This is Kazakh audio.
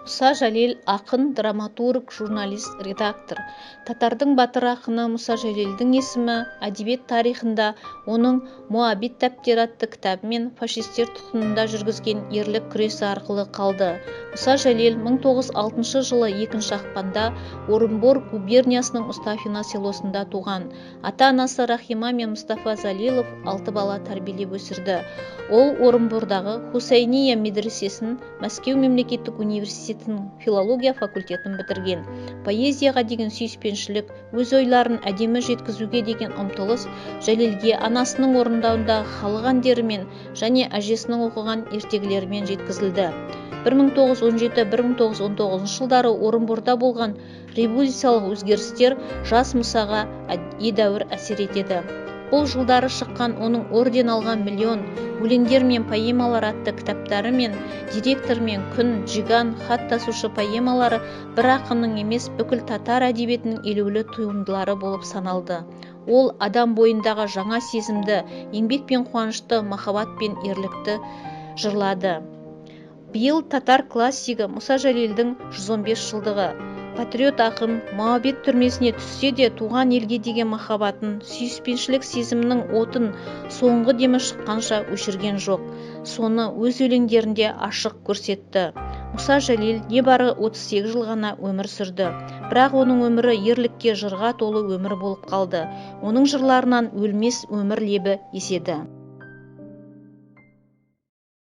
Мұса Жәлел ақын, драматург, журналист, редактор. Татардың батыр ақыны Мұса Жәлелдің есімі әдебиет тарихында оның «Муабит дәптері» атты кітабымен фашистер тұтқынында жүргізген ерлік күресі арқылы қалды. Мұса Жәлел 1906 жылы 2 ақпанда Орынбор губерниясының Мұстафина селосында туған. Ата-анасы Рахима мен Мұстафа Залилов 6 бала тәрбиелеп өсірді. Ол Орынбордағы Хусайния медресесін, Мәскеу мемлекеттік университетінің филология факультетін бітірген. Поэзияға деген сүйіспеншілік, өз ойларын әдемі жеткізуге деген ұмтылыс Жәлелге анасының орындауындағы халық әндерімен және әжесінің оқыған ертегілерімен жеткізілді. 1917-1919 жылдары Орынборда болған революциялық өзгерістер жас Мұсаға едәуір әсер етеді. Бұл жылдары шыққан оның орден алған «Миллион», өлеңдер мен поэмалар атты кітаптары мен «Директор» мен «Күн», «Жиган», «Хат тасушы» поэмалары бір ақынның емес, бүкіл татар әдебиетінің елеулі туындылары болып саналды. Ол адам бойындағы жаңа сезімді, еңбек пен қуанышты, махаббат пен ерлікті жырлады. Биыл татар классигі Мұса Жәлелдің 115 жылдығы. Патриот ақын Муабит түрмесіне түссе де туған елге деген махаббатын, сүйіспеншілік сезімнің отын соңғы демі шыққанша өшірген жоқ. Соны өз өлеңдерінде ашық көрсетті. Мұса Жәлел небары 38 жыл ғана өмір сүрді. Бірақ оның өмірі ерлікке, жырға толы өмір болып қалды. Оның жырларынан өлмес өмір лебі еседі.